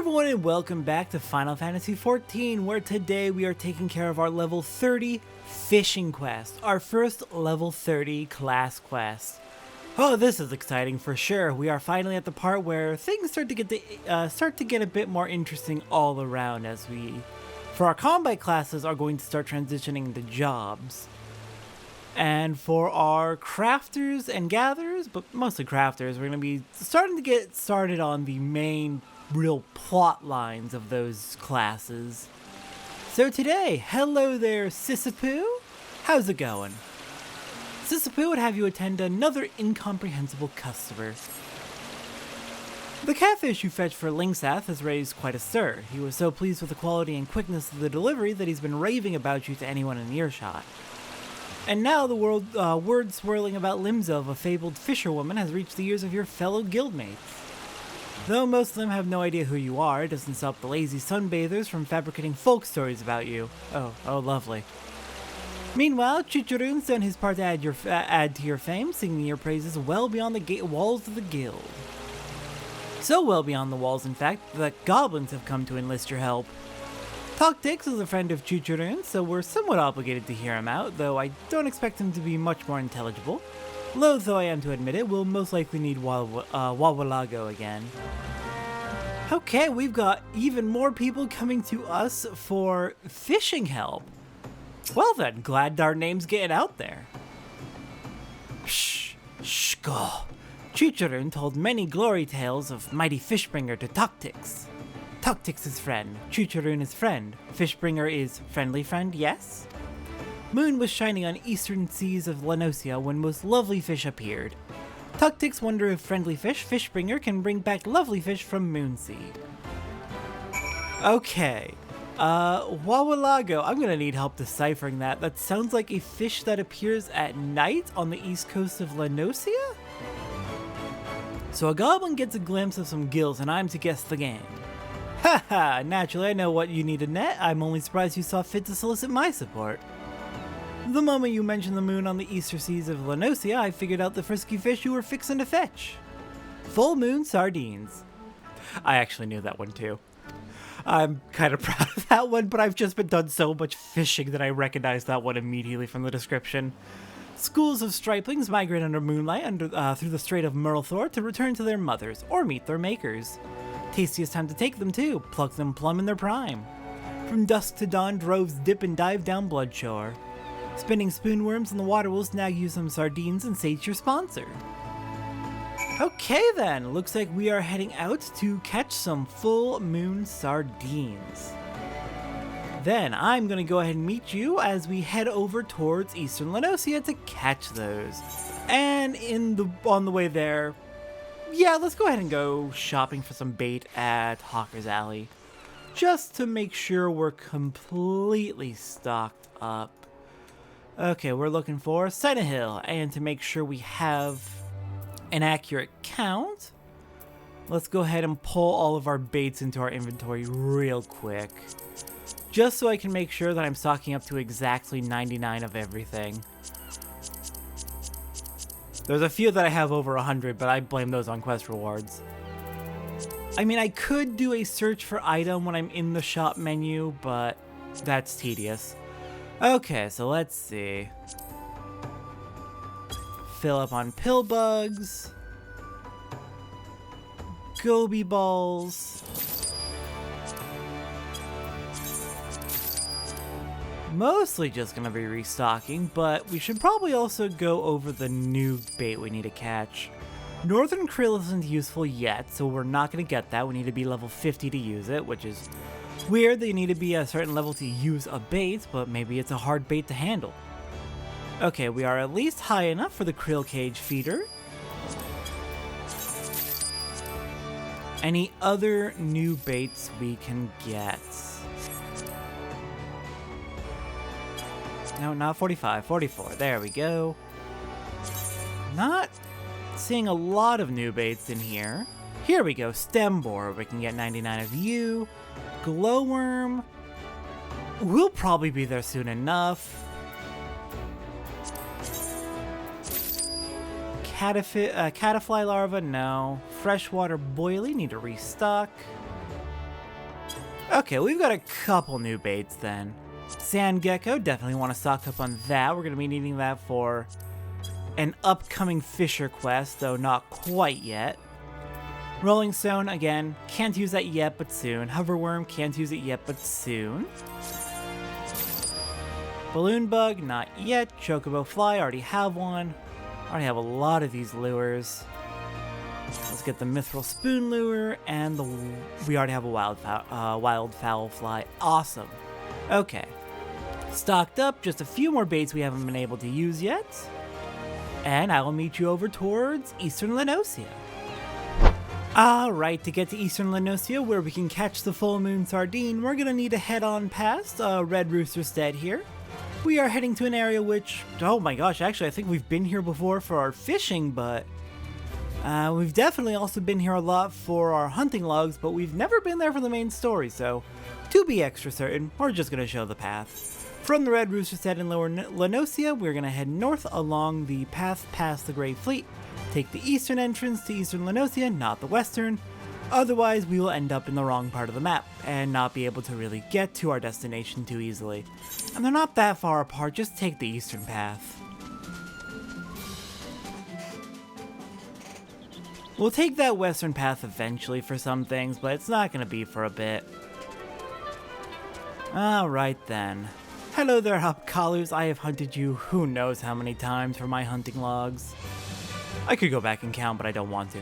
everyone and welcome back to Final Fantasy XIV, where today we are taking care of our level 30 fishing quest, our first level 30 class quest. Oh, this is exciting for sure. We are finally at the part where things start to get a bit more interesting all around, as we, for our combat classes, are going to start transitioning into jobs. And for our crafters and gatherers, but mostly crafters, we're going to be starting to get started on the main real plot lines of those classes. So today, hello there, Sissapoo. How's it going? Sissapoo would have you attend another incomprehensible customer. The catfish you fetched for Linksath has raised quite a stir. He was so pleased with the quality and quickness of the delivery that he's been raving about you to anyone in earshot. And now the word swirling about Limzo, a fabled fisherwoman, has reached the ears of your fellow guildmates. Though most of them have no idea who you are, it doesn't stop the lazy sunbathers from fabricating folk stories about you. Oh, lovely. Meanwhile, Chicharoon's done his part to add to your fame, singing your praises well beyond the walls of the guild. So well beyond the walls, in fact, that goblins have come to enlist your help. Toctix is a friend of Chicharoon, so we're somewhat obligated to hear him out, though I don't expect him to be much more intelligible. Loath though I am to admit it, we'll most likely need Wawalago again. Okay, we've got even more people coming to us for fishing help. Well then, glad our name's getting out there. Shko. Chicharoon told many glory tales of mighty Fishbringer to Toctix. Toctix is friend, Chicharoon is friend, Fishbringer is friendly friend, yes? Moon was shining on eastern seas of Lanosia when most lovely fish appeared. Toctix wonder if friendly fish, Fishbringer, can bring back lovely fish from Moonseed. Okay, Wawalago, I'm gonna need help deciphering that. That sounds like a fish that appears at night on the east coast of Lanosia? So a goblin gets a glimpse of some gills and I'm to guess the game. Haha, naturally I know what you need to net. I'm only surprised you saw fit to solicit my support. The moment you mentioned the moon on the eastern seas of Lanosia, I figured out the frisky fish you were fixing to fetch. Fullmoon Sardines. I actually knew that one too. I'm kind of proud of that one, but I've just been done so much fishing that I recognized that one immediately from the description. Schools of striplings migrate under moonlight through the Strait of Myrlthor to return to their mothers or meet their makers. Tastiest time to take them too, pluck them plumb in their prime. From dusk to dawn, droves dip and dive down Bloodshore. Spinning spoonworms in the water will snag you some sardines and sate your sponsor. Okay then, looks like we are heading out to catch some Fullmoon Sardines. Then I'm gonna go ahead and meet you as we head over towards Eastern Lanosia to catch those. And on the way there, yeah, let's go ahead and go shopping for some bait at Hawker's Alley. Just to make sure we're completely stocked up. Okay, we're looking for Hill, and to make sure we have an accurate count, let's go ahead and pull all of our baits into our inventory real quick. Just so I can make sure that I'm stocking up to exactly 99 of everything. There's a few that I have over 100, but I blame those on quest rewards. I mean, I could do a search for item when I'm in the shop menu, but that's tedious. Okay, so let's see. Fill up on pill bugs. Goby balls. Mostly just gonna be restocking, but we should probably also go over the new bait we need to catch. Northern Krill isn't useful yet, so we're not gonna get that. We need to be level 50 to use it, which is weird that you need to be a certain level to use a bait, but maybe it's a hard bait to handle. Okay, we are at least high enough for the Krill Cage feeder. Any other new baits we can get? No, not 45, 44. There we go. Not seeing a lot of new baits in here. Here we go, Stem Boar. We can get 99 of you. Glowworm. We'll probably be there soon enough. Catafly larva, no. Freshwater boilie, need to restock. Okay, we've got a couple new baits then. Sand gecko, definitely want to stock up on that. We're going to be needing that for an upcoming fisher quest, though not quite yet. Rolling stone, again, can't use that yet, but soon. Hoverworm, can't use it yet, but soon. Balloon bug, not yet. Chocobo fly, already have one. Already have a lot of these lures. Let's get the mithril spoon lure, and we already have a wildfowl fly. Awesome. Okay. Stocked up, just a few more baits we haven't been able to use yet. And I will meet you over towards Eastern Lenosia. Alright, to get to Eastern Lenosia, where we can catch the Fullmoon Sardine, we're gonna need to head on past Red Rooster's Stead here. We are heading to an area which, oh my gosh, actually I think we've been here before for our fishing, but we've definitely also been here a lot for our hunting logs, but we've never been there for the main story, so to be extra certain, we're just gonna show the path. From the Red Rooster Stead in Lower Lenosia, we're gonna head north along the path past the Great Fleet, take the eastern entrance to Eastern Lenosia, not the western. Otherwise, we will end up in the wrong part of the map and not be able to really get to our destination too easily. And they're not that far apart, just take the eastern path. We'll take that western path eventually for some things, but it's not going to be for a bit. Alright then. Hello there, Hopcallers. I have hunted you who knows how many times for my hunting logs. I could go back and count, but I don't want to.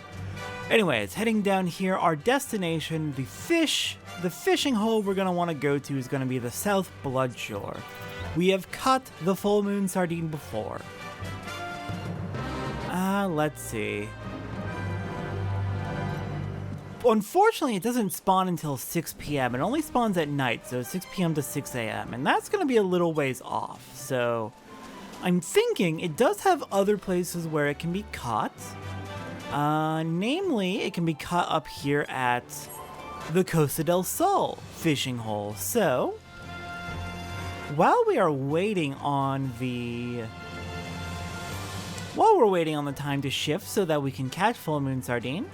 Anyways, heading down here, our destination, the fishing hole we're going to want to go to is going to be the South Bloodshore. We have caught the Fullmoon Sardine before. Let's see. Unfortunately, it doesn't spawn until 6 p.m. It only spawns at night, so 6 p.m. to 6 a.m. And that's going to be a little ways off. So I'm thinking it does have other places where it can be caught. Namely, it can be caught up here at the Costa del Sol fishing hole. So while we're waiting on the time to shift so that we can catch Fullmoon Sardine,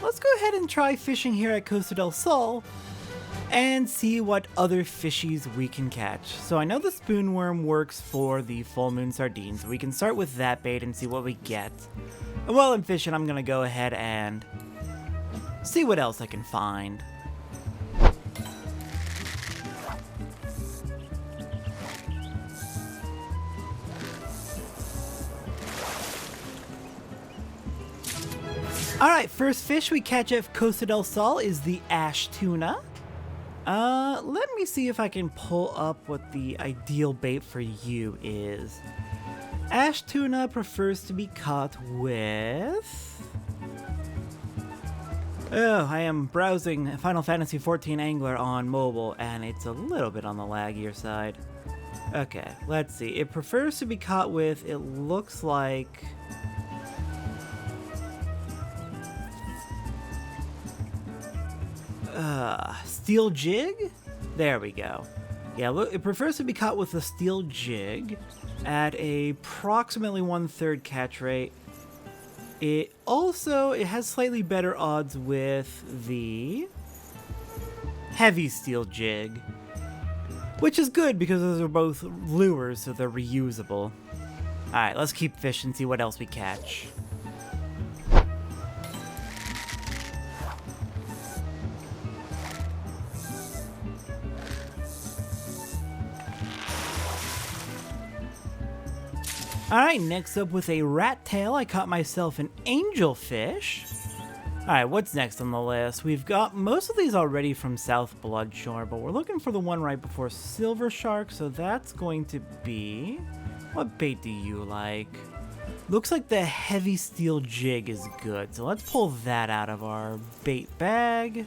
let's go ahead and try fishing here at Costa del Sol and see what other fishies we can catch. So I know the spoonworm works for the Fullmoon Sardine, so we can start with that bait and see what we get. And while I'm fishing, I'm gonna go ahead and see what else I can find. Alright, first fish we catch at Costa del Sol is the ash tuna. Let me see if I can pull up what the ideal bait for you is. Ash tuna prefers to be caught with... Oh, I am browsing Final Fantasy XIV Angler on mobile, and it's a little bit on the laggier side. Okay, let's see. It prefers to be caught with, it looks like... steel jig? There we go. Yeah, look, it prefers to be caught with a steel jig at approximately 1/3 catch rate. It has slightly better odds with the heavy steel jig, which is good because those are both lures, so they're reusable. Alright, let's keep fishing and see what else we catch. Alright, next up with a rat tail, I caught myself an angelfish. Alright, what's next on the list? We've got most of these already from South Bloodshore, but we're looking for the one right before Silver Shark, so that's going to be... What bait do you like? Looks like the heavy steel jig is good, so let's pull that out of our bait bag.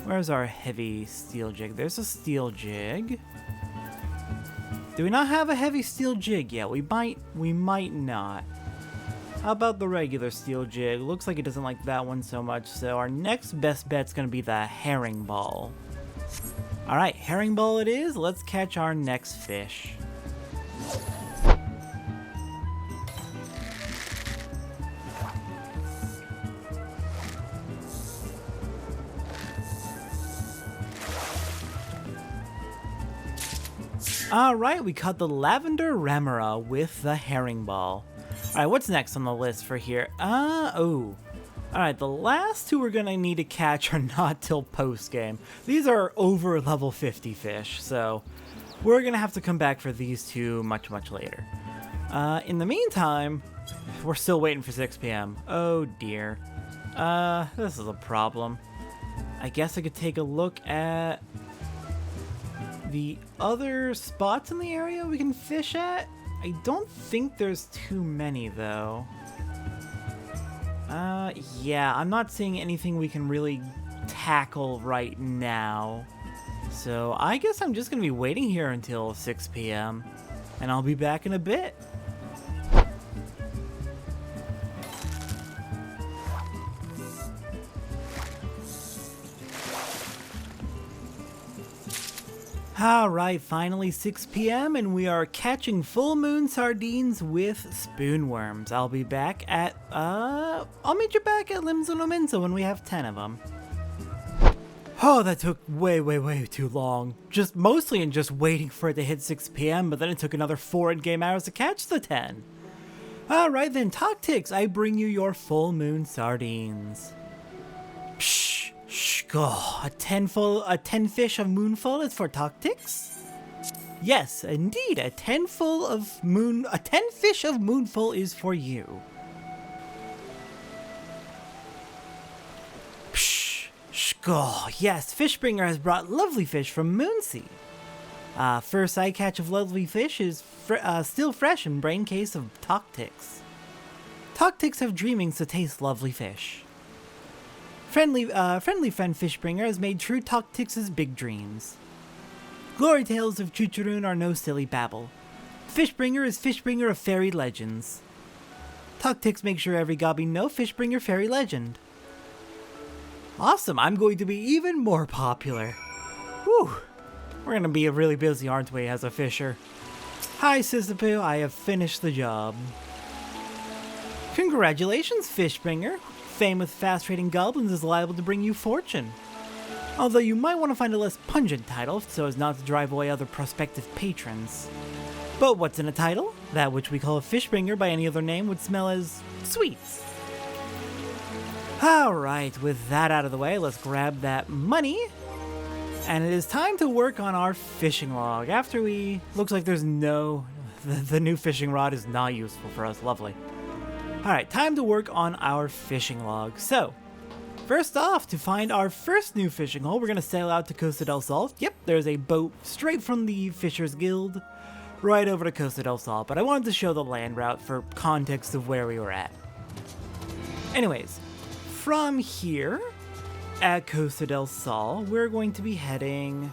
Where's our heavy steel jig? There's a steel jig. Do we not have a heavy steel jig yet? We might not. How about the regular steel jig? Looks like it doesn't like that one so much, so our next best bet's gonna be the herring ball. Alright, herring ball it is. Let's catch our next fish. Alright, we caught the Lavender Remora with the Herring Ball. Alright, what's next on the list for here? Alright, the last two we're gonna need to catch are not till post-game. These are over level 50 fish, so we're gonna have to come back for these two much later. In the meantime, we're still waiting for 6 p.m. Oh dear. This is a problem. I guess I could take a look at the other spots in the area we can fish at. I don't think there's too many though. Yeah, I'm not seeing anything we can really tackle right now. So I guess I'm just gonna be waiting here until 6 p.m. and I'll be back in a bit. Alright, finally 6 p.m. and we are catching Fullmoon Sardines with spoonworms. I'll be back at, I'll meet you back at Limzo no Minzo when we have 10 of them. Oh, that took way too long. Mostly in just waiting for it to hit 6 p.m., but then it took another 4 in-game hours to catch the 10. Alright then, Toctics, I bring you your Fullmoon Sardines. Psh. A 10 fish of moonful is for Toctics? Yes, indeed, a 10 fish of moonful is for you. Yes, Fishbringer has brought lovely fish from Moonsea. First eye catch of lovely fish is still fresh in brain case of Toctics. Toctics have dreamings to taste lovely fish. Friendly friend Fishbringer has made true Toctics' big dreams. Glory tales of Chuchurun are no silly babble. Fishbringer is Fishbringer of fairy legends. Toctics make sure every gobby know Fishbringer fairy legend. Awesome, I'm going to be even more popular. Whew, we're gonna be really busy, aren't we, as a fisher? Hi Sisypoo, I have finished the job. Congratulations, Fishbringer. Fame with fast-trading goblins is liable to bring you fortune. Although you might want to find a less pungent title so as not to drive away other prospective patrons. But what's in a title? That which we call a Fishbringer by any other name would smell as sweets. Alright, with that out of the way, let's grab that money. And it is time to work on our fishing log. Looks like there's the new fishing rod is not useful for us, lovely. Alright, time to work on our fishing log. So, first off, to find our first new fishing hole, we're going to sail out to Costa del Sol. Yep, there's a boat straight from the Fishers Guild, right over to Costa del Sol, but I wanted to show the land route for context of where we were at. Anyways, from here, at Costa del Sol, we're going to be heading...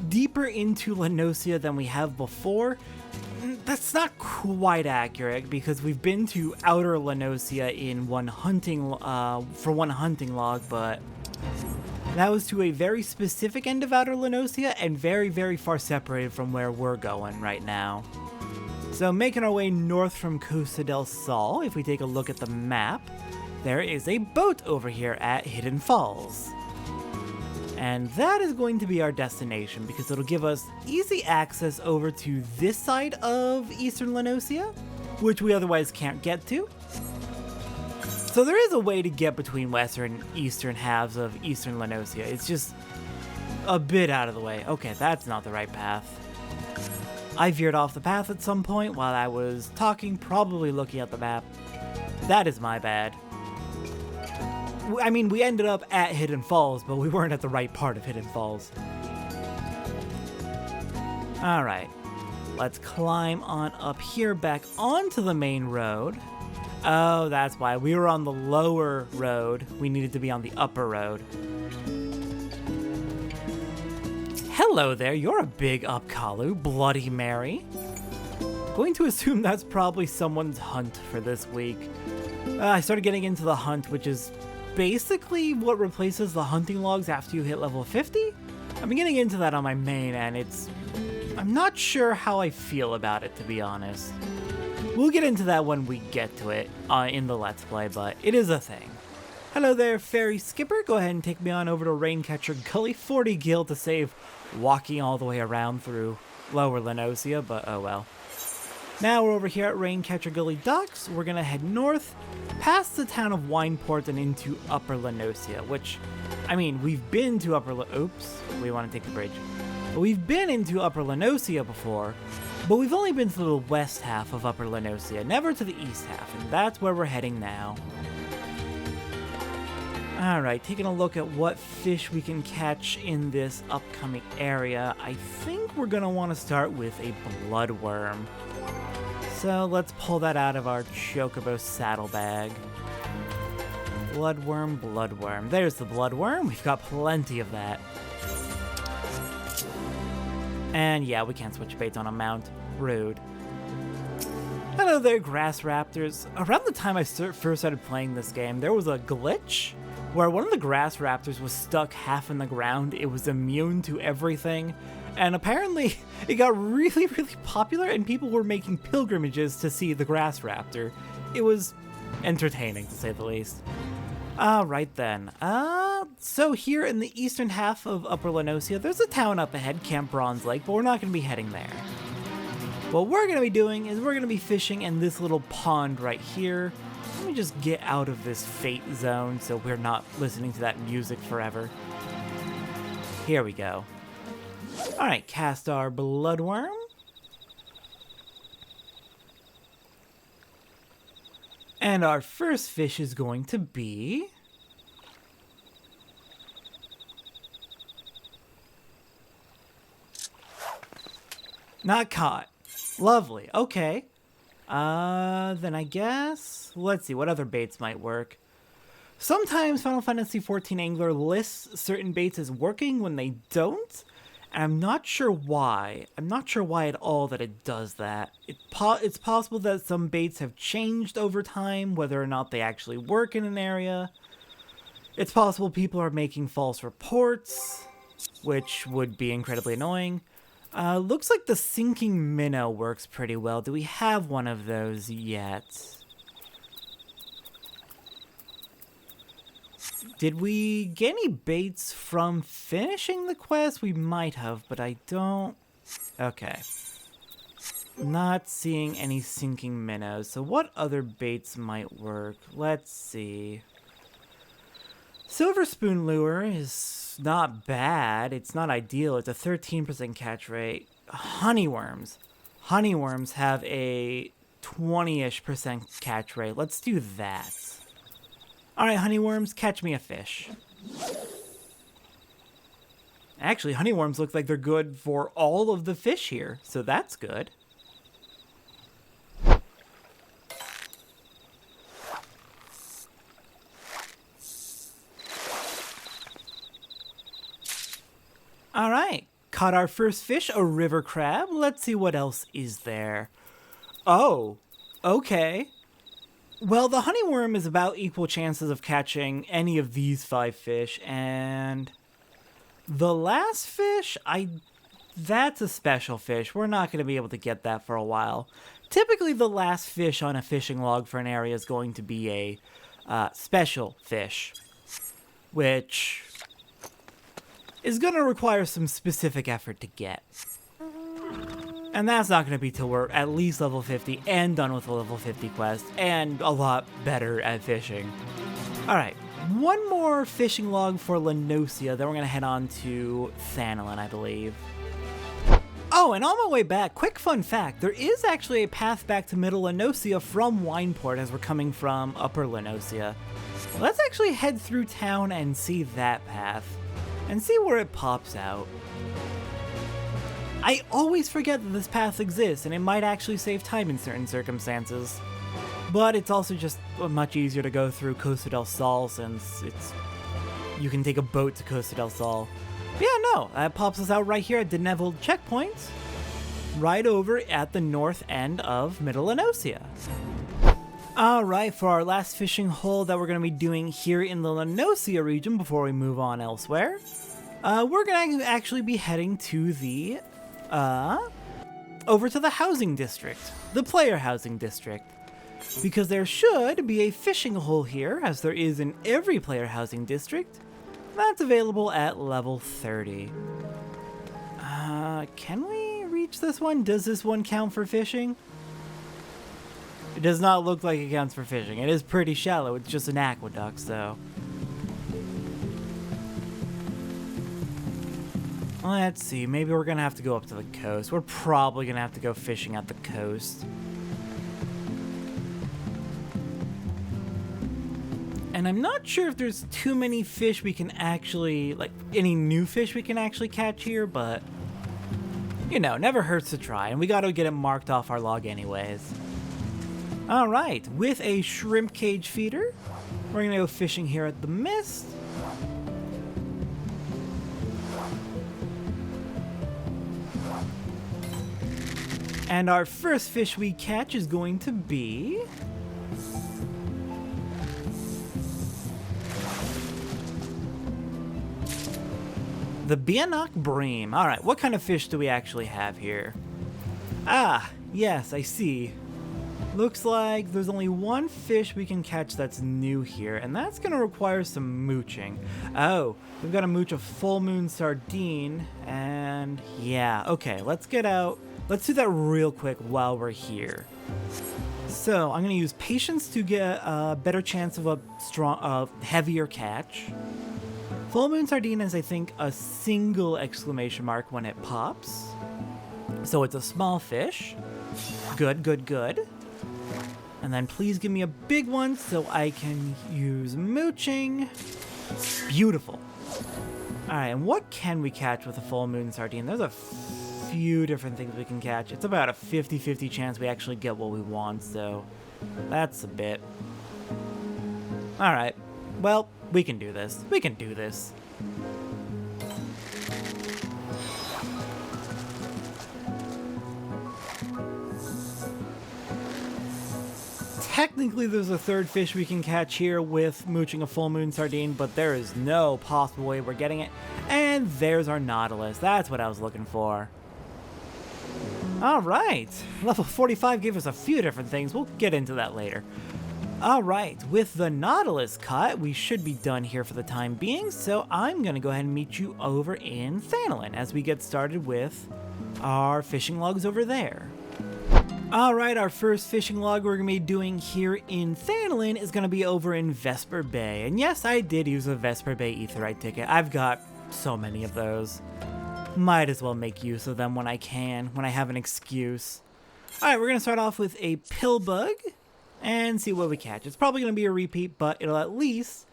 deeper into Lenosia than we have before. That's not quite accurate because we've been to Outer Lenosia in one hunting log, but that was to a very specific end of Outer Lenosia and very far separated from where we're going right now. So making our way north from Costa del Sol, if we take a look at the map, there is a boat over here at Hidden Falls. And that is going to be our destination because it'll give us easy access over to this side of Eastern Lenosia, which we otherwise can't get to. So there is a way to get between western and eastern halves of Eastern Lenosia. It's just a bit out of the way. Okay, that's not the right path. I veered off the path at some point while I was talking, probably looking at the map. That is my bad. I mean, we ended up at Hidden Falls, but we weren't at the right part of Hidden Falls. Alright, let's climb on up here back onto the main road. Oh, that's why. We were on the lower road. We needed to be on the upper road. Hello there, you're a big Upkalu, Bloody Mary. Going to assume that's probably someone's hunt for this week. I started getting into the hunt, which is basically what replaces the hunting logs after you hit level 50. I've been getting into that on my main, and I'm not sure how I feel about it, to be honest. We'll get into that when we get to it in the Let's Play, but it is a thing. Hello there, Ferry Skipper. Go ahead and take me on over to Raincatcher Gully. 40 gil to save walking all the way around through Lower Lenosia, but oh well. Now we're over here at Raincatcher Gully Docks. We're gonna head north, past the town of Wineport and into Upper Lenosia, which, I mean, we've been to oops, we want to take the bridge. We've been into Upper Lenosia before, but we've only been to the west half of Upper Lenosia, never to the east half, and that's where we're heading now. Alright, taking a look at what fish we can catch in this upcoming area. I think we're going to want to start with a bloodworm. So let's pull that out of our Chocobo saddlebag. Bloodworm, bloodworm. There's the bloodworm. We've got plenty of that. And yeah, we can't switch baits on a mount. Rude. Hello there, grass raptors. Around the time I first started playing this game, there was a glitch where one of the grass raptors was stuck half in the ground. It was immune to everything, and apparently it got really, really popular, and people were making pilgrimages to see the grass raptor. It was entertaining, to say the least. Alright then. So here in the eastern half of Upper Lenosia, there's a town up ahead, Camp Bronze Lake, but we're not going to be heading there. What we're going to be doing is we're going to be fishing in this little pond right here. Let me just get out of this fate zone so we're not listening to that music forever. Here we go. Alright, cast our bloodworm. And our first fish is going to be... not caught. Lovely. Okay. Then I guess... let's see, what other baits might work. Sometimes Final Fantasy XIV Angler lists certain baits as working when they don't, and I'm not sure why. I'm not sure why at all that it does that. It's possible that some baits have changed over time, whether or not they actually work in an area. It's possible people are making false reports, which would be incredibly annoying. Looks like the sinking minnow works pretty well. Do we have one of those yet? Did we get any baits from finishing the quest? We might have, but I don't... okay. Not seeing any sinking minnows. So what other baits might work? Let's see. Silver spoon lure is not bad. It's not ideal. It's a 13% catch rate. Honeyworms. Honeyworms have a 20-ish% catch rate. Let's do that. Alright, honeyworms, catch me a fish. Actually, honeyworms look like they're good for all of the fish here, so that's good. Alright, caught our first fish, a river crab. Let's see what else is there. Oh, okay. Well, the honeyworm is about equal chances of catching any of these 5 fish, and the last fish, that's a special fish. We're not going to be able to get that for a while. Typically, the last fish on a fishing log for an area is going to be a special fish, which is going to require some specific effort to get. And that's not going to be till we're at least level 50 and done with the level 50 quest, and a lot better at fishing. Alright, one more fishing log for Lenosia, then we're going to head on to Thanalin, I believe. Oh, and on my way back, quick fun fact, there is actually a path back to Middle Lenosia from Wineport as we're coming from Upper Lenosia. Let's actually head through town and see that path, and see where it pops out. I always forget that this path exists, and it might actually save time in certain circumstances. But it's also just much easier to go through Costa del Sol, since you can take a boat to Costa del Sol. But yeah, no, that pops us out right here at Deneville Checkpoint, right over at the north end of Middle Lenosia. Alright, for our last fishing hole that we're going to be doing here in the Lenosia region before we move on elsewhere, we're going to actually be heading to the, over to the housing district, the player housing district. because there should be a fishing hole here, as there is in every player housing district. That's available at level 30. Can we reach this one? Does this one count for fishing? It does not look like it counts for fishing. It is pretty shallow. It's just an aqueduct, so. Let's see. Maybe we're going to have to go up to the coast. We're probably going to have to go fishing at the coast. And I'm not sure if there's too many fish we can actually, like, any new fish we can actually catch here, but, you know, never hurts to try. And we got to get it marked off our log anyways. All right, with a shrimp cage feeder, we're going to go fishing here at the Mist. And our first fish we catch is going to be the Bianok bream. All right, what kind of fish do we actually have here? Ah, yes, I see. Looks like there's only one fish we can catch that's new here, and that's going to require some mooching. Oh, we've got to mooch a Fullmoon Sardine, and yeah, okay, let's get out. Let's do that real quick while we're here. So I'm going to use patience to get a better chance of a heavier catch. Fullmoon Sardine is, I think, a single exclamation mark when it pops. So it's a small fish. Good, good, good. And then please give me a big one so I can use mooching. Beautiful. All right, and what can we catch with a Fullmoon Sardine? There's a few different things we can catch. It's about a 50-50 chance we actually get what we want, so that's a bit. All right, well, we can do this. We can do this. Technically, there's a third fish we can catch here with mooching a Fullmoon Sardine, but there is no possible way we're getting it. And there's our Nautilus. That's what I was looking for. All right. Level 45 gave us a few different things. We'll get into that later. All right. With the Nautilus caught, we should be done here for the time being. So I'm going to go ahead and meet you over in Thanolin as we get started with our fishing logs over there. Alright, our first fishing log we're going to be doing here in Thanolin is going to be over in Vesper Bay. And yes, I did use a Vesper Bay Aetheryte ticket. I've got so many of those. Might as well make use of them when I can, when I have an excuse. Alright, we're going to start off with a Pillbug and see what we catch. It's probably going to be a repeat, but it'll at least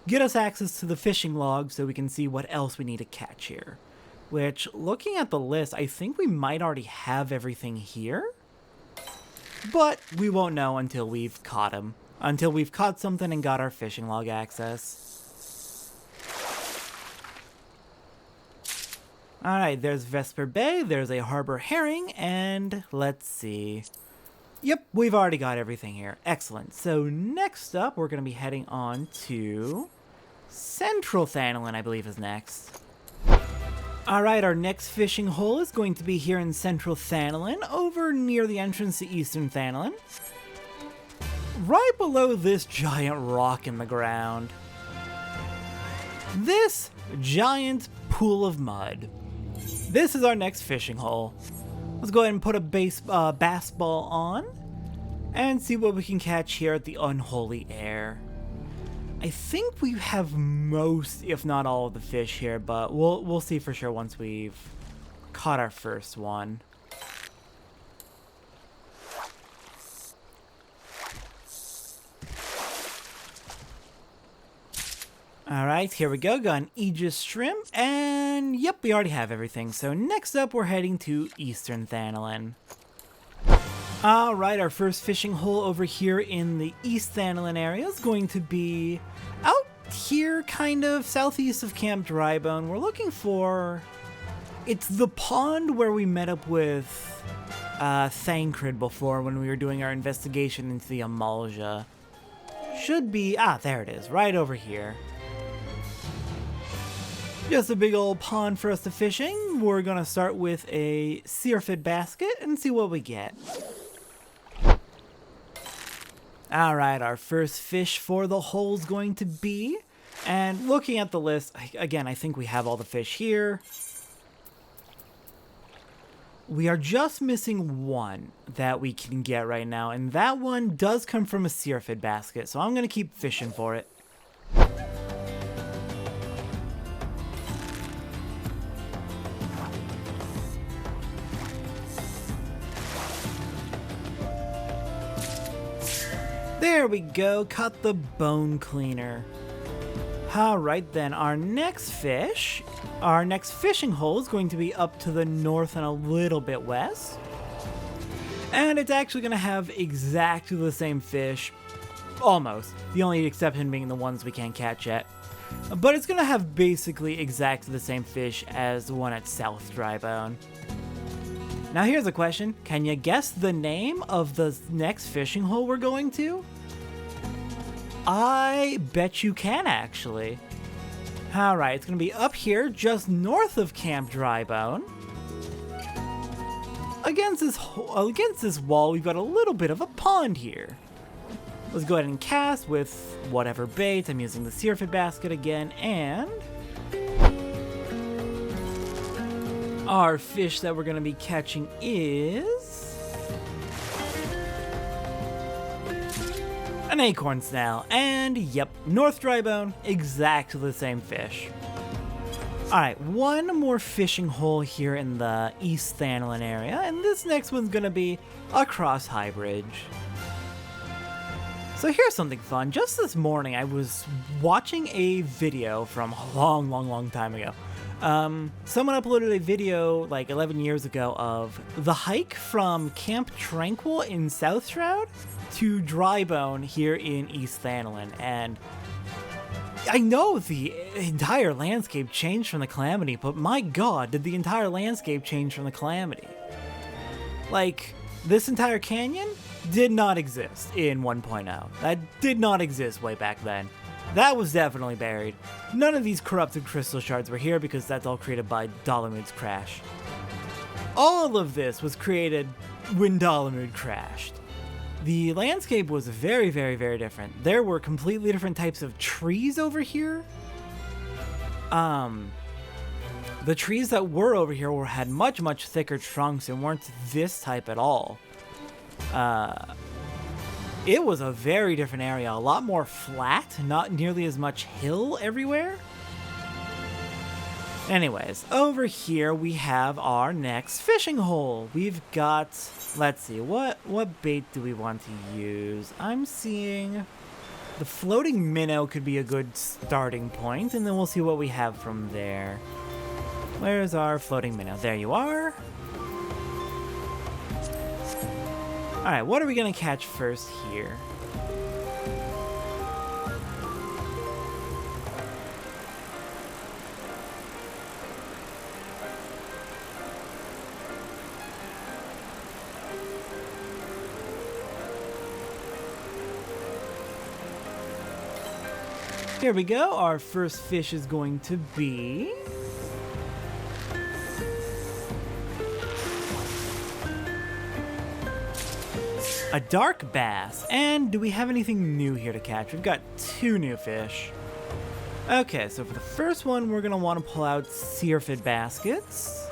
get us access to the fishing log so we can see what else we need to catch here. Which, looking at the list, I think we might already have everything here. But we won't know until we've caught him. Until we've caught something and got our fishing log access. Alright, there's Vesper Bay, there's a Harbor Herring, and let's see. Yep, we've already got everything here. Excellent. So next up, we're going to be heading on to Central Thanolin, I believe is next. Alright, our next fishing hole is going to be here in Central Thanolin, over near the entrance to Eastern Thanolin. Right below this giant rock in the ground. This giant pool of mud. This is our next fishing hole. Let's go ahead and put a bass ball on and see what we can catch here at the Unholy Air. I think we have most, if not all, of the fish here, but we'll see for sure once we've caught our first one. Alright, here we go. Got an Aegis shrimp, and yep, we already have everything. So next up, we're heading to Eastern Thanolin. Alright, our first fishing hole over here in the East Thanolin area is going to be out here, kind of southeast of Camp Drybone. We're looking for... It's the pond where we met up with Thancred before when we were doing our investigation into the Amalja. Should be... Ah, there it is, right over here. Just a big old pond for us to fishing. We're going to start with a Searfit basket and see what we get. Alright, our first fish for the hole is going to be, and looking at the list, again, I think we have all the fish here. We are just missing one that we can get right now, and that one does come from a Syrphid basket, so I'm going to keep fishing for it. There we go, caught the bone cleaner. Alright then, our next fishing hole is going to be up to the north and a little bit west. And it's actually going to have exactly the same fish, almost. The only exception being the ones we can't catch yet. But it's going to have basically exactly the same fish as the one at South Drybone. Now here's a question, can you guess the name of the next fishing hole we're going to? I bet you can, actually. Alright, it's going to be up here, just north of Camp Drybone. Against this wall, we've got a little bit of a pond here. Let's go ahead and cast with whatever bait. I'm using the Syrphid basket again, and our fish that we're going to be catching is an acorn snail, and yep, North Drybone, exactly the same fish. Alright, one more fishing hole here in the East Thanolin area, and this next one's gonna be across High Bridge. So here's something fun. Just this morning I was watching a video from a long time ago. Someone uploaded a video like 11 years ago of the hike from Camp Tranquil in South Shroud to Drybone here in East Thanolin, and I know the entire landscape changed from the Calamity, but my god, did the entire landscape change from the Calamity. Like, this entire canyon did not exist in 1.0. That did not exist way back then. That was definitely buried. None of these corrupted crystal shards were here because that's all created by Dalamud's crash. All of this was created when Dalamud crashed. The landscape was very different. There were completely different types of trees over here. The trees that were over here had much thicker trunks and weren't this type at all. It was a very different area, a lot more flat, not nearly as much hill everywhere. Anyways, over here we have our next fishing hole. We've got, let's see, what bait do we want to use? I'm seeing the floating minnow could be a good starting point, and then we'll see what we have from there. Where's our floating minnow? There you are. Alright, what are we gonna catch first here? Here we go, our first fish is going to be a dark bass. And do we have anything new here to catch? We've got 2 new fish. Okay, so for the first one, we're gonna want to pull out Syrphid baskets.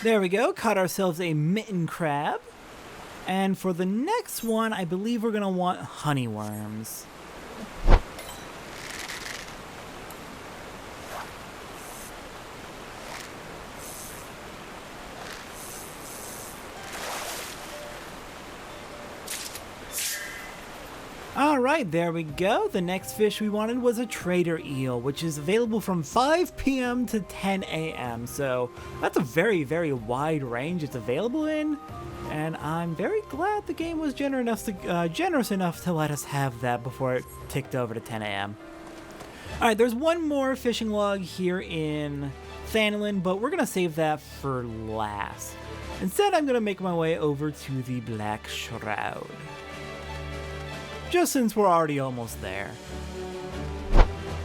There we go, caught ourselves a mitten crab. And for the next one, I believe we're gonna want honeyworms. Alright, there we go. The next fish we wanted was a trader eel, which is available from 5 p.m. to 10 a.m. So that's a very wide range it's available in. And I'm very glad the game was generous enough to let us have that before it ticked over to 10 a.m. Alright, there's one more fishing log here in Thanolin, but we're going to save that for last. Instead, I'm going to make my way over to the Black Shroud, just since we're already almost there.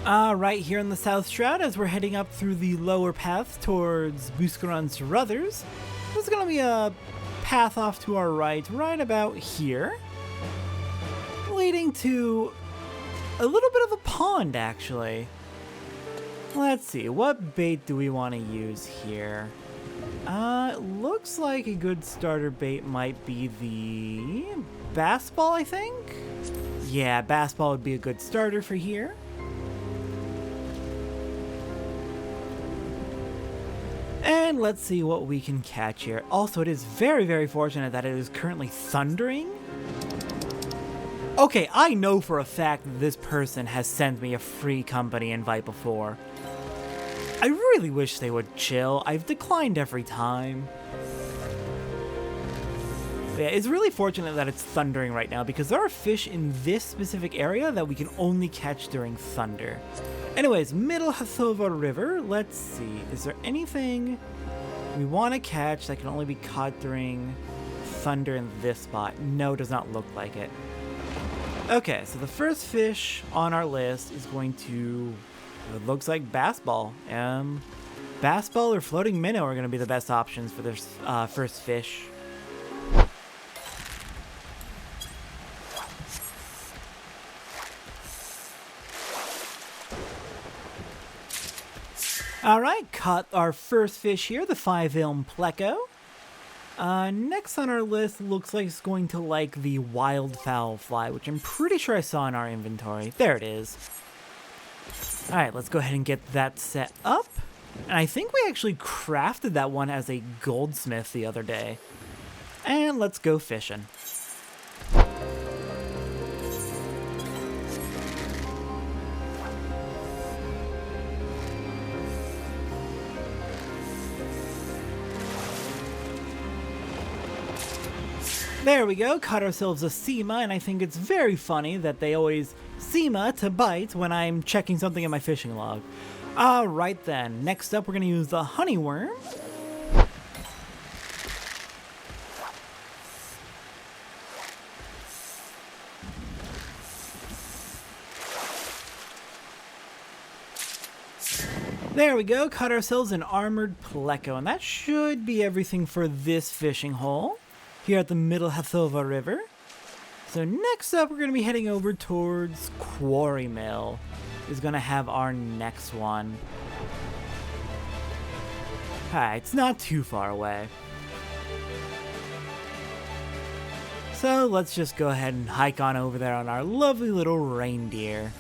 Right here in the South Shroud, as we're heading up through the lower path towards Buscaron's Ruthers, there's gonna be a path off to our right about here, leading to a little bit of a pond, actually. Let's see, what bait do we want to use here? Looks like a good starter bait might be the bass ball, I think? Yeah, bass ball would be a good starter for here. And let's see what we can catch here. Also, it is very, very fortunate that it is currently thundering. Okay, I know for a fact that this person has sent me a free company invite before. I really wish they would chill. I've declined every time. Yeah, it's really fortunate that it's thundering right now because there are fish in this specific area that we can only catch during thunder. Anyways, Middle Hathova River. Let's see. Is there anything we want to catch that can only be caught during thunder in this spot? No, does not look like it. Okay, so the first fish on our list is going to... It looks like bass ball. Bass ball or floating minnow are going to be the best options for this first fish. Alright, caught our first fish here, the 5-ilm pleco. Next on our list looks like it's going to like the wildfowl fly, which I'm pretty sure I saw in our inventory. There it is. Alright, let's go ahead and get that set up. And I think we actually crafted that one as a goldsmith the other day. And let's go fishing. There we go, caught ourselves a Sema, and I think it's very funny that they always Sema to bite when I'm checking something in my fishing log. Alright then, next up we're going to use the honeyworm. There we go, caught ourselves an armored pleco, and that should be everything for this fishing hole here at the Middle Hathova River. So next up, we're going to be heading over towards Quarry Mill. Is going to have our next one. Alright, it's not too far away. So let's just go ahead and hike on over there on our lovely little reindeer.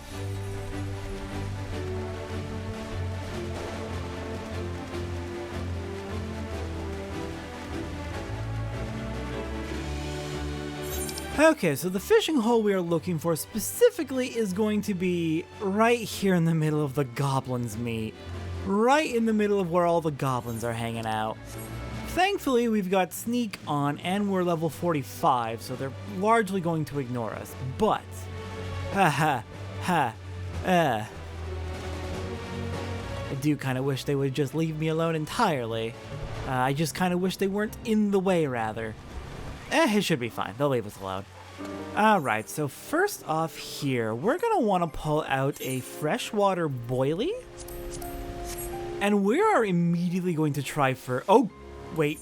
Okay, so the fishing hole we are looking for specifically is going to be right here in the middle of the goblins' meet. Right in the middle of where all the goblins are hanging out. Thankfully, we've got sneak on and we're level 45, so they're largely going to ignore us. But, I do kind of wish they would just leave me alone entirely. I just kind of wish they weren't in the way, rather. It should be fine. They'll leave us alone. Alright, so first off here, we're going to want to pull out a freshwater boilie. And we are immediately going to try for... Oh, wait.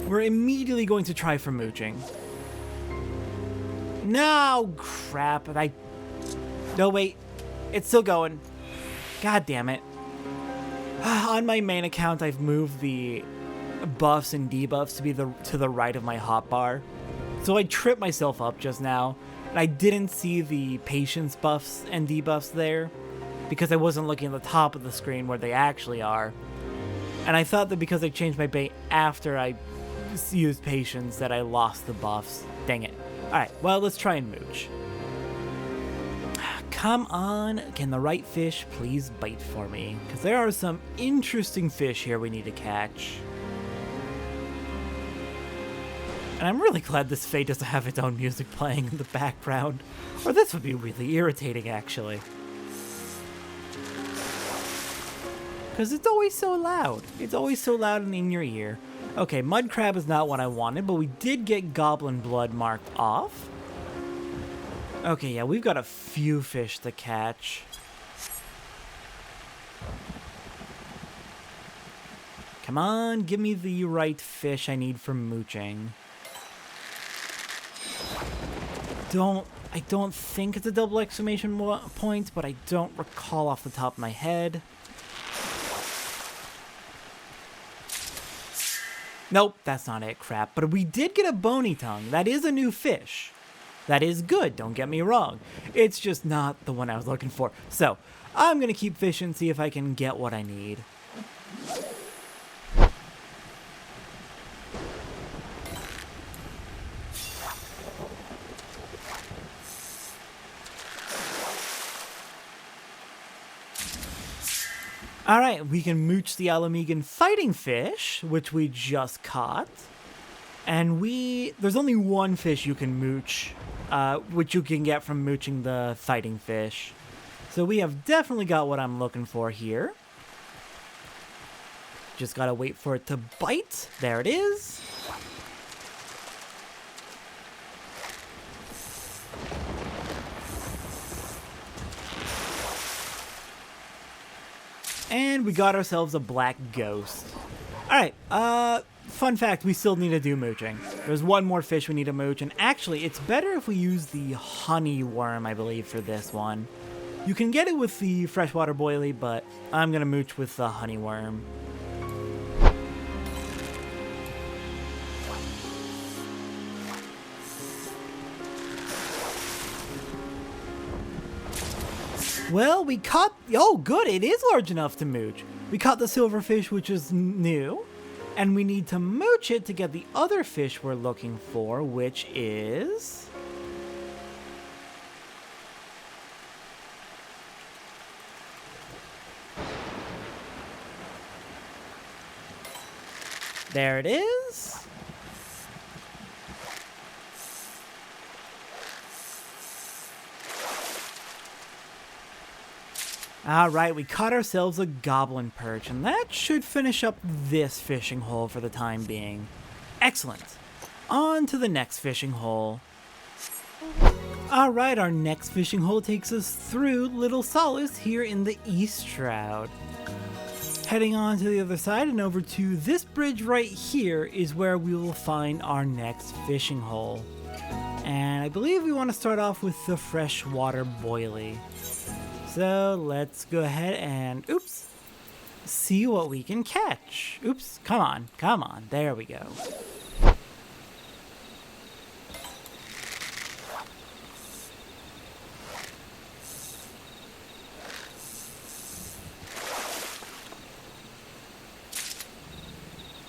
We're immediately going to try for mooching. No, crap. No, wait. It's still going. God damn it. On my main account, I've moved the buffs and debuffs to the right of my hotbar. So I tripped myself up just now, and I didn't see the patience buffs and debuffs there because I wasn't looking at the top of the screen where they actually are. And I thought that because I changed my bait after I used patience that I lost the buffs. Dang it. Alright, well, let's try and mooch. Come on, can the right fish please bite for me? Because there are some interesting fish here we need to catch. And I'm really glad this Fate doesn't have its own music playing in the background. Or this would be really irritating, actually. Because it's always so loud. It's always so loud and in your ear. Okay, mud crab is not what I wanted, but we did get goblin blood marked off. Okay, yeah, we've got a few fish to catch. Come on, give me the right fish I need for mooching. I don't think it's a double exclamation point, but I don't recall off the top of my head. Nope, that's not it, crap. But we did get a bony tongue. That is a new fish. That is good, don't get me wrong. It's just not the one I was looking for. So, I'm gonna keep fishing and see if I can get what I need. Alright, we can mooch the Alamegan fighting fish, which we just caught. And there's only one fish you can mooch, which you can get from mooching the fighting fish. So we have definitely got what I'm looking for here. Just gotta wait for it to bite. There it is. And we got ourselves a black ghost. Alright, fun fact, we still need to do mooching. There's one more fish we need to mooch, and actually, it's better if we use the honey worm, I believe, for this one. You can get it with the freshwater boilie, but I'm gonna mooch with the honey worm. Well, we caught... Oh, good, it is large enough to mooch. We caught the silverfish, which is new. And we need to mooch it to get the other fish we're looking for, which is... There it is. Alright, we caught ourselves a goblin perch, and that should finish up this fishing hole for the time being. Excellent. On to the next fishing hole. Alright, our next fishing hole takes us through Little Solace here in the East Shroud. Heading on to the other side and over to this bridge right here is where we will find our next fishing hole. And I believe we want to start off with the freshwater boilie. So let's go ahead and, oops, see what we can catch. Oops, come on, there we go.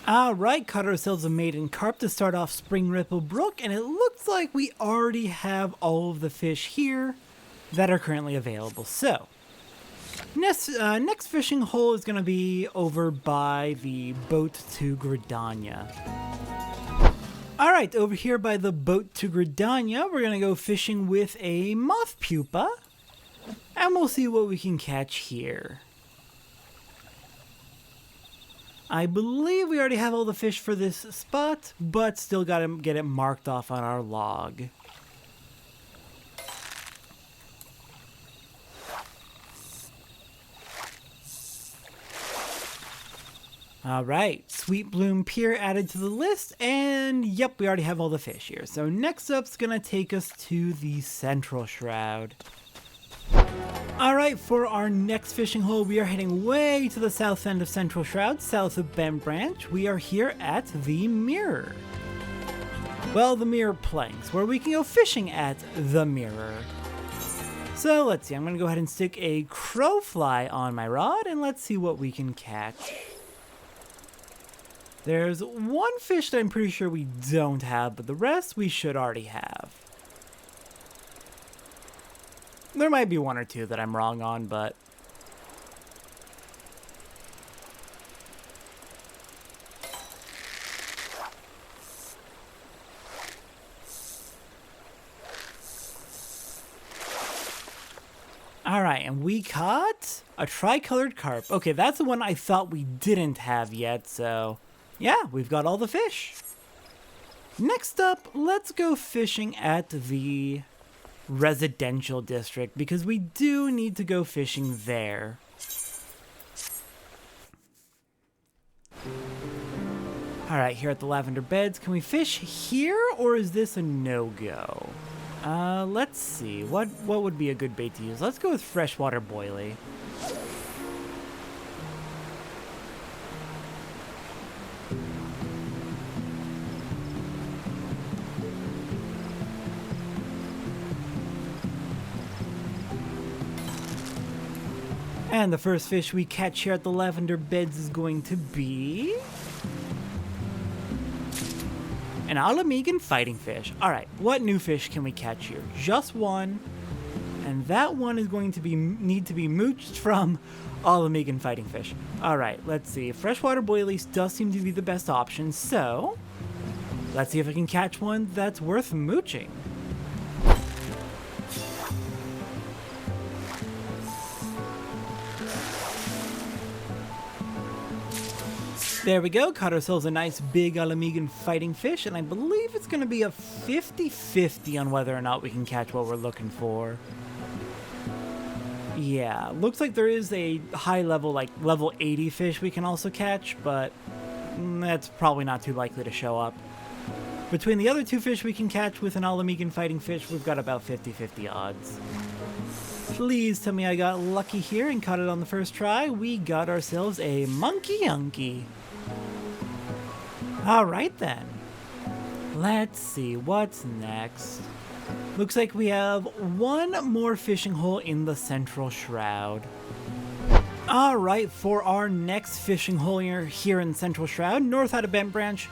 Alright, caught ourselves a maiden carp to start off Spring Ripple Brook, and it looks like we already have all of the fish here that are currently available. So, next fishing hole is going to be over by the boat to Gridania. Alright, over here by the boat to Gridania, we're going to go fishing with a moth pupa, and we'll see what we can catch here. I believe we already have all the fish for this spot, but still got to get it marked off on our log. Alright, Sweet Bloom Pier added to the list, and yep, we already have all the fish here. So next up's gonna take us to the Central Shroud. Alright, for our next fishing hole, we are heading way to the south end of Central Shroud, south of Vylbrand. We are here at the Mirror. Well, the Mirror Planks, where we can go fishing at the Mirror. So let's see, I'm gonna go ahead and stick a crowfly on my rod, and let's see what we can catch. There's one fish that I'm pretty sure we don't have, but the rest we should already have. There might be one or two that I'm wrong on, but... Alright, and we caught a tricolored carp. Okay, that's the one I thought we didn't have yet, so... Yeah, we've got all the fish. Next up, let's go fishing at the residential district because we do need to go fishing there. Alright, here at the Lavender Beds, can we fish here or is this a no-go? Let's see. What would be a good bait to use? Let's go with freshwater boilie. And the first fish we catch here at the Lavender Beds is going to be an Alamegan fighting fish. Alright, what new fish can we catch here? Just one. And that one is going to need to be mooched from Alamegan fighting fish. Alright, let's see. Freshwater boilies does seem to be the best option, so let's see if I can catch one that's worth mooching. There we go, caught ourselves a nice big Alamegan fighting fish, and I believe it's going to be a 50-50 on whether or not we can catch what we're looking for. Yeah, looks like there is a high level, like level 80 fish we can also catch, but that's probably not too likely to show up. Between the other two fish we can catch with an Alamegan fighting fish, we've got about 50-50 odds. Please tell me I got lucky here and caught it on the first try. We got ourselves a monkey unky. Alright then. Let's see, what's next? Looks like we have one more fishing hole in the Central Shroud. Alright, for our next fishing hole here in Central Shroud, north out of Bent Branch,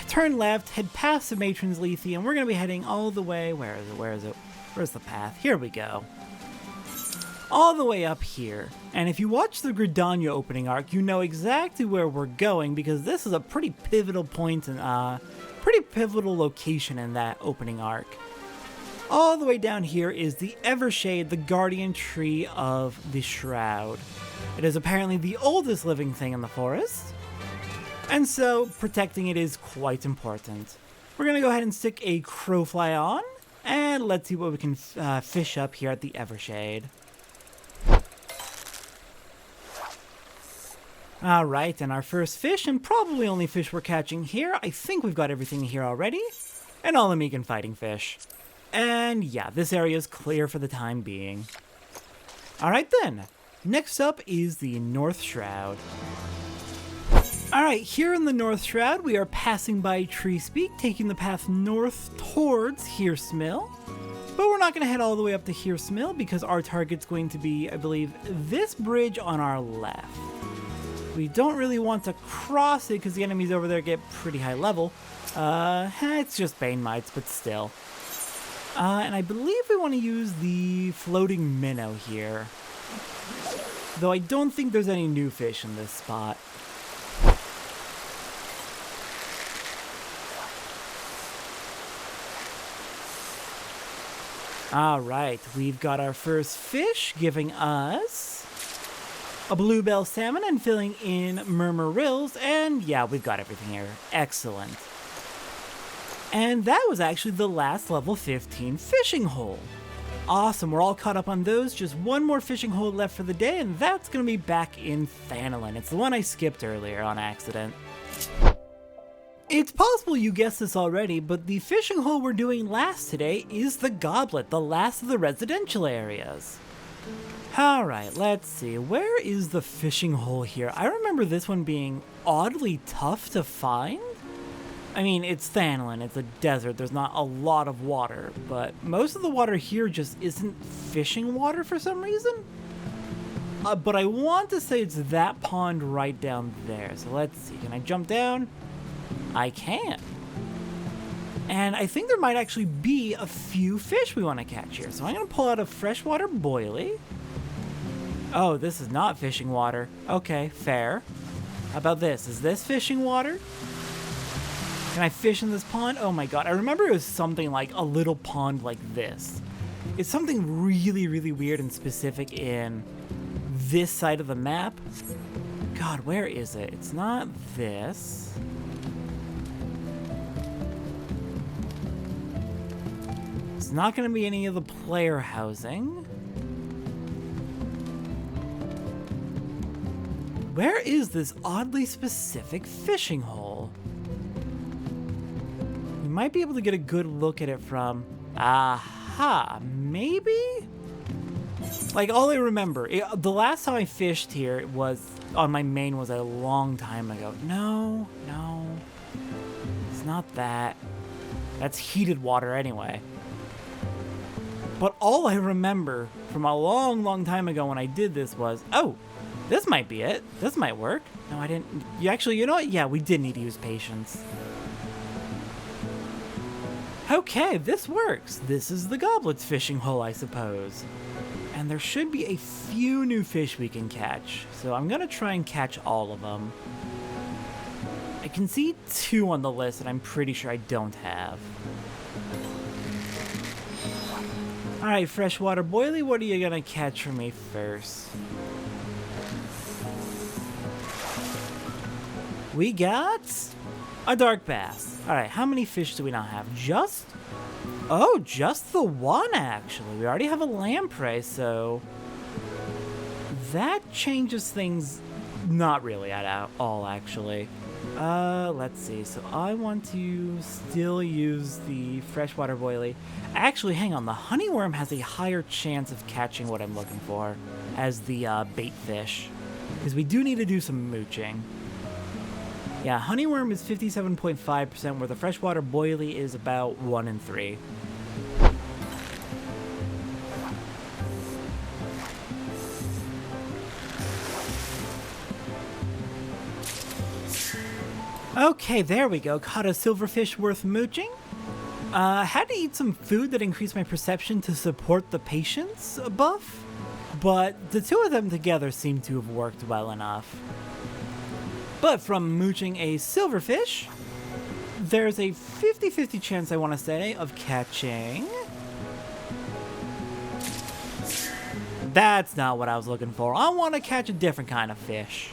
turn left, head past the Matron's Lethe, and we're going to be heading all the way, where is it? Where's the path? Here we go. All the way up here. And if you watch the Gridania opening arc, you know exactly where we're going because this is a pretty pivotal point and pretty pivotal location in that opening arc. All the way down here is the Evershade, the guardian tree of the Shroud. It is apparently the oldest living thing in the forest, and so protecting it is quite important. We're going to go ahead and stick a crowfly on, and let's see what we can fish up here at the Evershade. Alright, and our first fish, and probably only fish we're catching here, I think we've got everything here already, an Alamegan fighting fish. And yeah, this area is clear for the time being. Alright then, next up is the North Shroud. Alright, here in the North Shroud, we are passing by Tree Speak, taking the path north towards Hearse Mill. But we're not going to head all the way up to Hearse Mill because our target's going to be, I believe, this bridge on our left. We don't really want to cross it because the enemies over there get pretty high level. It's just Bane Mites, but still. And I believe we want to use the floating minnow here. Though I don't think there's any new fish in this spot. Alright, we've got our first fish giving us a bluebell salmon and filling in murmur rills, and yeah, we've got everything here. Excellent. And that was actually the last level 15 fishing hole. Awesome, we're all caught up on those. Just one more fishing hole left for the day, and that's going to be back in Thanalin. It's the one I skipped earlier on accident. It's possible you guessed this already, but the fishing hole we're doing last today is the Goblet, the last of the residential areas. Alright, let's see. Where is the fishing hole here? I remember this one being oddly tough to find. I mean, it's Thanalin, it's a desert, there's not a lot of water, but most of the water here just isn't fishing water for some reason. But I want to say it's that pond right down there. So let's see, can I jump down? I can. And I think there might actually be a few fish we want to catch here. So I'm going to pull out a freshwater boilie. Oh, this is not fishing water. Okay, fair. How about this? Is this fishing water? Can I fish in this pond? Oh my god, I remember it was something like a little pond like this. It's something really, really weird and specific in this side of the map. God, where is it? It's not this. It's not going to be any of the player housing. Where is this oddly specific fishing hole? We might be able to get a good look at it from... Aha, maybe? Like, all I remember, the last time I fished here was on my main was a long time ago. No, it's not that. That's heated water anyway. But all I remember from a long time ago when I did this was, oh, this might be it. This might work. No, I didn't. You know what? Yeah, we did need to use patience. Okay, this works. This is the Goblet's fishing hole, I suppose. And there should be a few new fish we can catch. So I'm going to try and catch all of them. I can see 2 on the list that I'm pretty sure I don't have. Alright, freshwater boilie, what are you going to catch for me first? We got a dark bass. Alright, how many fish do we not have? Just? Oh, just the one, actually. We already have a lamprey, so... that changes things not really at all, actually. Let's see. So I want to still use the freshwater boilie. Actually, hang on. The honeyworm has a higher chance of catching what I'm looking for as the bait fish. Because we do need to do some mooching. Yeah, honeyworm is 57.5%, where the freshwater boilie is about 1 in 3. Okay, there we go. Caught a silverfish worth mooching. Had to eat some food that increased my perception to support the patience buff, but the 2 of them together seem to have worked well enough. But from mooching a silverfish, there's a 50-50 chance, I want to say, of catching... That's not what I was looking for. I want to catch a different kind of fish.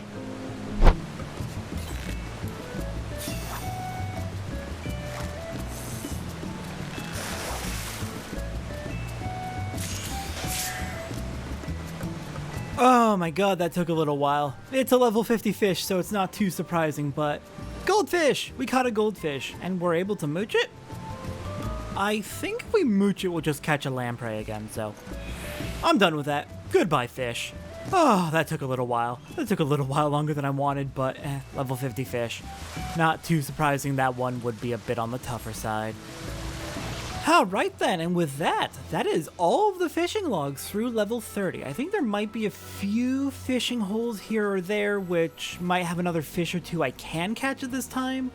Oh my god, that took a little while. It's a level 50 fish, so it's not too surprising, but... Goldfish! We caught a goldfish, and we're able to mooch it? I think if we mooch it, we'll just catch a lamprey again, so... I'm done with that. Goodbye, fish. Oh, that took a little while. That took a little while longer than I wanted, but level 50 fish. Not too surprising that one would be a bit on the tougher side. Alright then, and with that, that is all of the fishing logs through level 30. I think there might be a few fishing holes here or there which might have another fish or 2 I can catch at this time,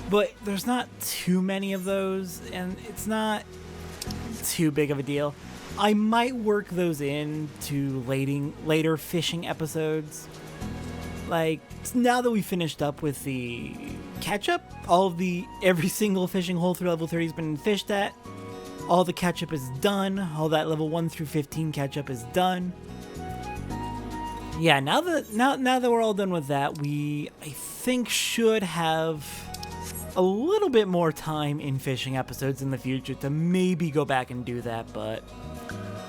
but there's not too many of those, and it's not too big of a deal. I might work those in to later fishing episodes. Like, now that we finished up with the catch-up, every single fishing hole through level 30 has been fished at. All the catch-up is done. All that level 1 through 15 catch-up is done. Yeah, now that we're all done with that, I think should have a little bit more time in fishing episodes in the future to maybe go back and do that, but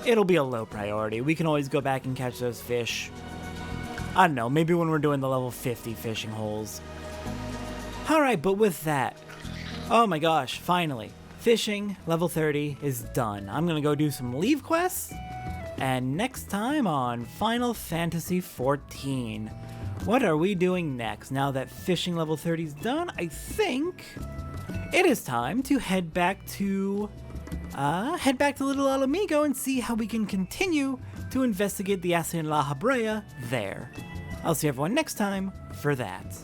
it'll be a low priority. We can always go back and catch those fish. I don't know, maybe when we're doing the level 50 fishing holes. Alright, but with that, oh my gosh, finally, fishing level 30 is done. I'm gonna go do some leave quests, and next time on Final Fantasy XIV, what are we doing next? Now that fishing level 30 is done, I think it is time to head back to Little Alamigo and see how we can continue to investigate the Asset in La Habrea there. I'll see everyone next time for that.